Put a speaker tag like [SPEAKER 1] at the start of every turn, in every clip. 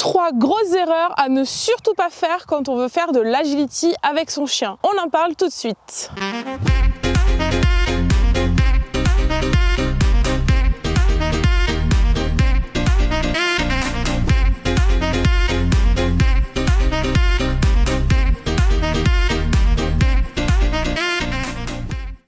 [SPEAKER 1] 3 grosses erreurs à ne surtout pas faire quand on veut faire de l'agility avec son chien. On en parle tout de suite.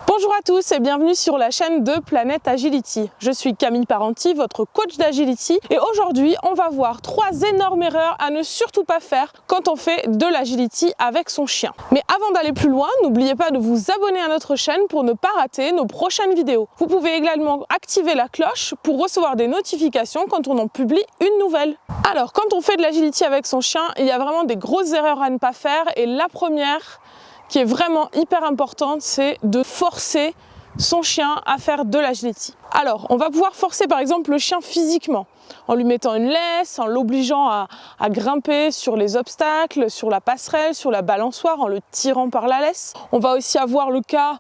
[SPEAKER 1] Bonjour à tous et bienvenue sur la chaîne de Planète Agility. Je suis Camille Parenti, votre coach d'agility, et aujourd'hui on va voir 3 énormes erreurs à ne surtout pas faire quand on fait de l'agility avec son chien. Mais avant d'aller plus loin, n'oubliez pas de vous abonner à notre chaîne pour ne pas rater nos prochaines vidéos. Vous pouvez également activer la cloche pour recevoir des notifications quand on en publie une nouvelle. Alors quand on fait de l'agility avec son chien, il y a vraiment des grosses erreurs à ne pas faire, et la première qui est vraiment hyper importante, c'est de forcer son chien à faire de l'agility. Alors, on va pouvoir forcer par exemple le chien physiquement, en lui mettant une laisse, en l'obligeant à grimper sur les obstacles, sur la passerelle, sur la balançoire, en le tirant par la laisse. On va aussi avoir le cas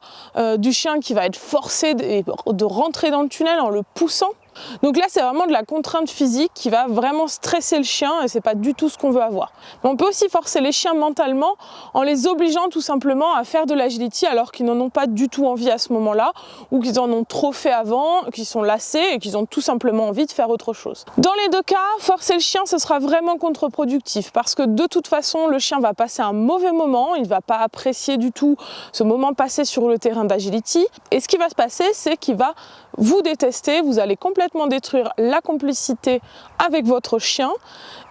[SPEAKER 1] du chien qui va être forcé de rentrer dans le tunnel en le poussant. Donc là, c'est vraiment de la contrainte physique qui va vraiment stresser le chien, et c'est pas du tout ce qu'on veut avoir. Mais on peut aussi forcer les chiens mentalement en les obligeant tout simplement à faire de l'agility alors qu'ils n'en ont pas du tout envie à ce moment-là, ou qu'ils en ont trop fait avant, qu'ils sont lassés et qu'ils ont tout simplement envie de faire autre chose. Dans les deux cas, forcer le chien, ce sera vraiment contre-productif parce que de toute façon, le chien va passer un mauvais moment, il va pas apprécier du tout ce moment passé sur le terrain d'agility, et ce qui va se passer, c'est qu'il va vous détester, vous allez complètement détruire la complicité avec votre chien,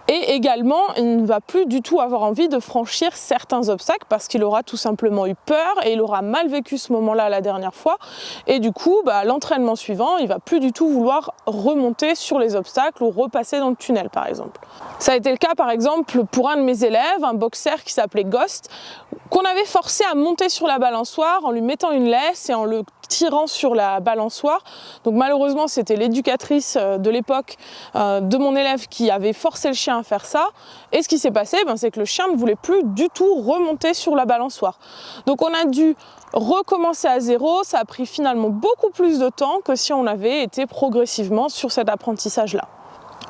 [SPEAKER 1] et également il ne va plus du tout avoir envie de franchir certains obstacles parce qu'il aura tout simplement eu peur et il aura mal vécu ce moment-là la dernière fois, et du coup l'entraînement suivant il va plus du tout vouloir remonter sur les obstacles ou repasser dans le tunnel par exemple. Ça a été le cas par exemple pour un de mes élèves, un boxer qui s'appelait Ghost, qu'on avait forcé à monter sur la balançoire en lui mettant une laisse et en le tirant sur la balançoire. Donc malheureusement c'était l'éducatrice de l'époque de mon élève qui avait forcé le chien à faire ça, et ce qui s'est passé c'est que le chien ne voulait plus du tout remonter sur la balançoire. Donc on a dû recommencer à zéro, ça a pris finalement beaucoup plus de temps que si on avait été progressivement sur cet apprentissage là.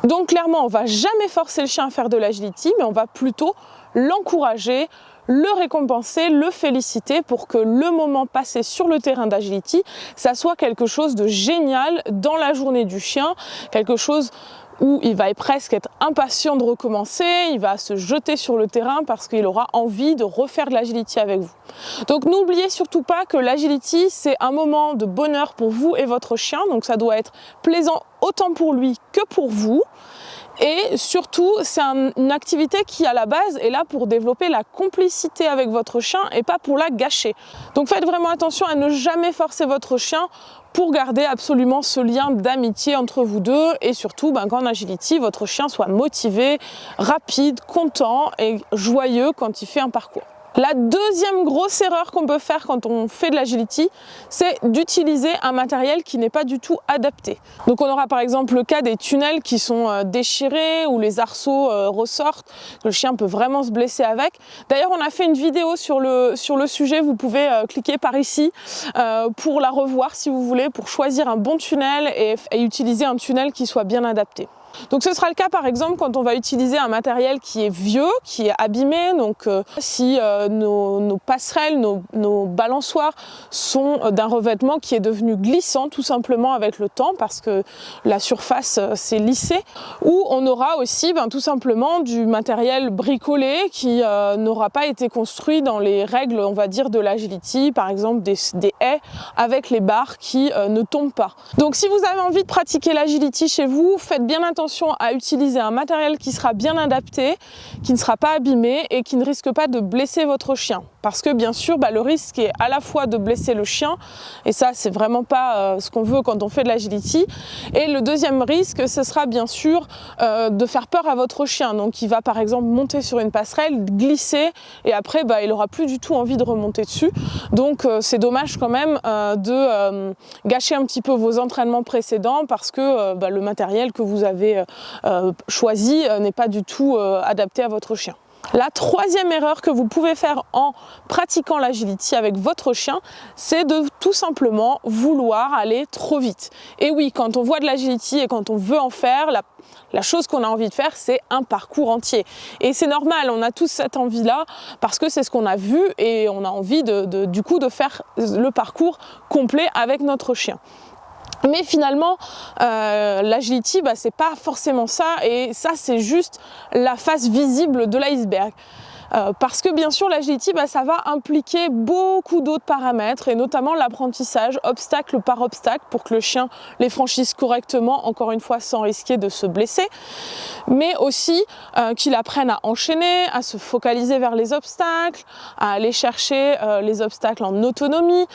[SPEAKER 1] Donc clairement on va jamais forcer le chien à faire de l'agility, mais on va plutôt l'encourager, le récompenser, le féliciter pour que le moment passé sur le terrain d'agility, ça soit quelque chose de génial dans la journée du chien, quelque chose où il va presque être impatient de recommencer, il va se jeter sur le terrain parce qu'il aura envie de refaire de l'agility avec vous. Donc n'oubliez surtout pas que l'agility, c'est un moment de bonheur pour vous et votre chien, donc ça doit être plaisant autant pour lui que pour vous. Et surtout, c'est une activité qui, à la base, est là pour développer la complicité avec votre chien et pas pour la gâcher. Donc faites vraiment attention à ne jamais forcer votre chien pour garder absolument ce lien d'amitié entre vous deux, et surtout qu'en agility, votre chien soit motivé, rapide, content et joyeux quand il fait un parcours. La deuxième grosse erreur qu'on peut faire quand on fait de l'agility, c'est d'utiliser un matériel qui n'est pas du tout adapté. Donc on aura par exemple le cas des tunnels qui sont déchirés, ou les arceaux ressortent, le chien peut vraiment se blesser avec. D'ailleurs on a fait une vidéo sur le sujet, vous pouvez cliquer par ici pour la revoir si vous voulez, pour choisir un bon tunnel et utiliser un tunnel qui soit bien adapté. Donc ce sera le cas par exemple quand on va utiliser un matériel qui est vieux, qui est abîmé, donc si nos passerelles, nos balançoires sont d'un revêtement qui est devenu glissant tout simplement avec le temps parce que la surface s'est lissée, ou on aura aussi tout simplement du matériel bricolé qui n'aura pas été construit dans les règles on va dire de l'agility, par exemple des haies avec les barres qui ne tombent pas. Donc si vous avez envie de pratiquer l'agility chez vous, faites bien attention à utiliser un matériel qui sera bien adapté, qui ne sera pas abîmé et qui ne risque pas de blesser votre chien. Parce que bien sûr, le risque est à la fois de blesser le chien, et ça c'est vraiment pas ce qu'on veut quand on fait de l'agility, et le deuxième risque, ce sera bien sûr de faire peur à votre chien. Donc il va par exemple monter sur une passerelle, glisser, et après il aura plus du tout envie de remonter dessus. Donc c'est dommage quand même de gâcher un petit peu vos entraînements précédents parce que le matériel que vous avez choisi n'est pas du tout adapté à votre chien. La troisième erreur que vous pouvez faire en pratiquant l'agility avec votre chien, c'est de tout simplement vouloir aller trop vite. Et oui, quand on voit de l'agility et quand on veut en faire, La chose qu'on a envie de faire, c'est un parcours entier. Et c'est normal, on a tous cette envie-là parce que c'est ce qu'on a vu et on a envie du coup de faire le parcours complet avec notre chien. Mais finalement, l'agility, c'est pas forcément ça, et ça c'est juste la face visible de l'iceberg. Parce que bien sûr l'agility, ça va impliquer beaucoup d'autres paramètres, et notamment l'apprentissage obstacle par obstacle pour que le chien les franchisse correctement, encore une fois sans risquer de se blesser, mais aussi qu'il apprenne à enchaîner, à se focaliser vers les obstacles, à aller chercher les obstacles en autonomie.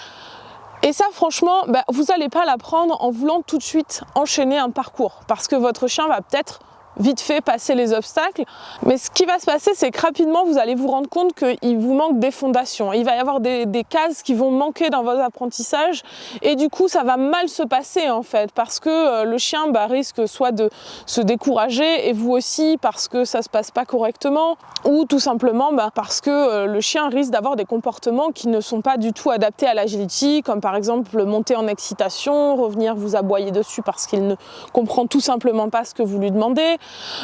[SPEAKER 1] Et ça franchement, vous n'allez pas l'apprendre en voulant tout de suite enchaîner un parcours, parce que votre chien va peut-être vite fait passer les obstacles, mais ce qui va se passer, c'est que rapidement vous allez vous rendre compte qu'il vous manque des fondations. Il va y avoir des cases qui vont manquer dans votre apprentissage, et du coup ça va mal se passer en fait, parce que le chien risque soit de se décourager, et vous aussi, parce que ça se passe pas correctement, ou tout simplement parce que le chien risque d'avoir des comportements qui ne sont pas du tout adaptés à l'agility, comme par exemple monter en excitation, revenir vous aboyer dessus parce qu'il ne comprend tout simplement pas ce que vous lui demandez.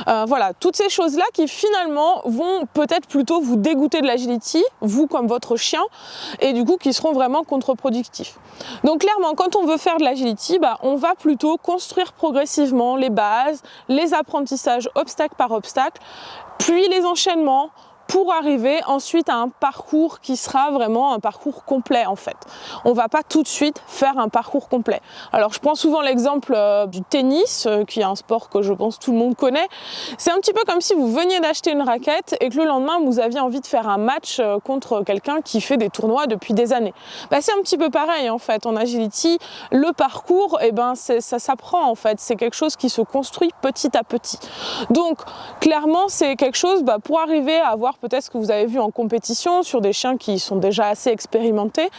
[SPEAKER 1] Voilà, toutes ces choses-là qui finalement vont peut-être plutôt vous dégoûter de l'agility, vous comme votre chien, et du coup qui seront vraiment contre-productifs. Donc clairement, quand on veut faire de l'agility, on va plutôt construire progressivement les bases, les apprentissages obstacle par obstacle, puis les enchaînements, pour arriver ensuite à un parcours qui sera vraiment un parcours complet en fait. On va pas tout de suite faire un parcours complet. Alors je prends souvent l'exemple du tennis, qui est un sport que je pense tout le monde connaît. C'est un petit peu comme si vous veniez d'acheter une raquette et que le lendemain vous aviez envie de faire un match contre quelqu'un qui fait des tournois depuis des années. C'est un petit peu pareil en fait. En agility, le parcours, ça s'apprend en fait. C'est quelque chose qui se construit petit à petit. Donc clairement, c'est quelque chose pour arriver à avoir peut-être ce que vous avez vu en compétition sur des chiens qui sont déjà assez expérimentés,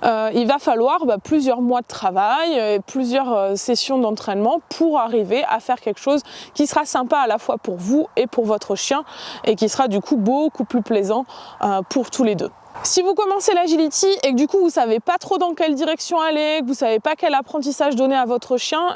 [SPEAKER 1] il va falloir plusieurs mois de travail et plusieurs sessions d'entraînement pour arriver à faire quelque chose qui sera sympa à la fois pour vous et pour votre chien, et qui sera du coup beaucoup plus plaisant pour tous les deux. Si vous commencez l'agility et que du coup vous ne savez pas trop dans quelle direction aller, que vous ne savez pas quel apprentissage donner à votre chien,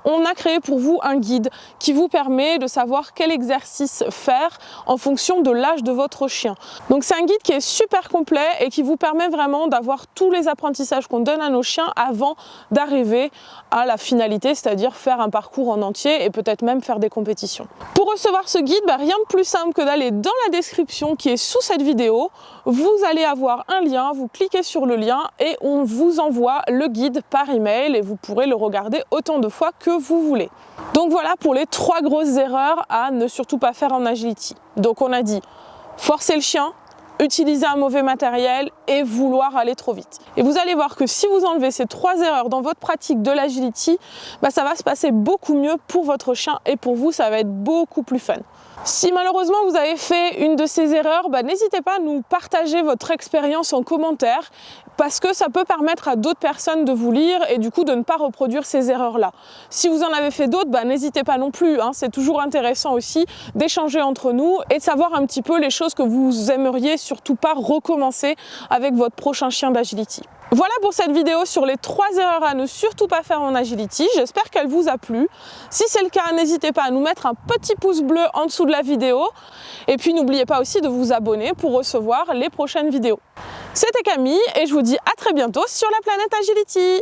[SPEAKER 1] on a créé pour vous un guide qui vous permet de savoir quel exercice faire en fonction de l'âge de votre chien. Donc c'est un guide qui est super complet et qui vous permet vraiment d'avoir tous les apprentissages qu'on donne à nos chiens avant d'arriver à la finalité, c'est-à-dire faire un parcours en entier et peut-être même faire des compétitions. Pour recevoir ce guide, rien de plus simple que d'aller dans la description qui est sous cette vidéo. Vous allez avoir un lien, vous cliquez sur le lien et on vous envoie le guide par email, et vous pourrez le regarder autant de fois que vous voulez. Donc voilà pour les 3 grosses erreurs à ne surtout pas faire en agility. Donc on a dit forcer le chien, utiliser un mauvais matériel et vouloir aller trop vite. Et vous allez voir que si vous enlevez ces 3 erreurs dans votre pratique de l'agility, ça va se passer beaucoup mieux pour votre chien, et pour vous ça va être beaucoup plus fun. Si malheureusement vous avez fait une de ces erreurs, n'hésitez pas à nous partager votre expérience en commentaire, parce que ça peut permettre à d'autres personnes de vous lire et du coup de ne pas reproduire ces erreurs-là. Si vous en avez fait d'autres, n'hésitez pas non plus, c'est toujours intéressant aussi d'échanger entre nous et de savoir un petit peu les choses que vous aimeriez surtout pas recommencer avec votre prochain chien d'agility. Voilà pour cette vidéo sur les 3 erreurs à ne surtout pas faire en agility. J'espère qu'elle vous a plu. Si c'est le cas, n'hésitez pas à nous mettre un petit pouce bleu en dessous de la vidéo. Et puis n'oubliez pas aussi de vous abonner pour recevoir les prochaines vidéos. C'était Camille et je vous dis à très bientôt sur la planète Agility.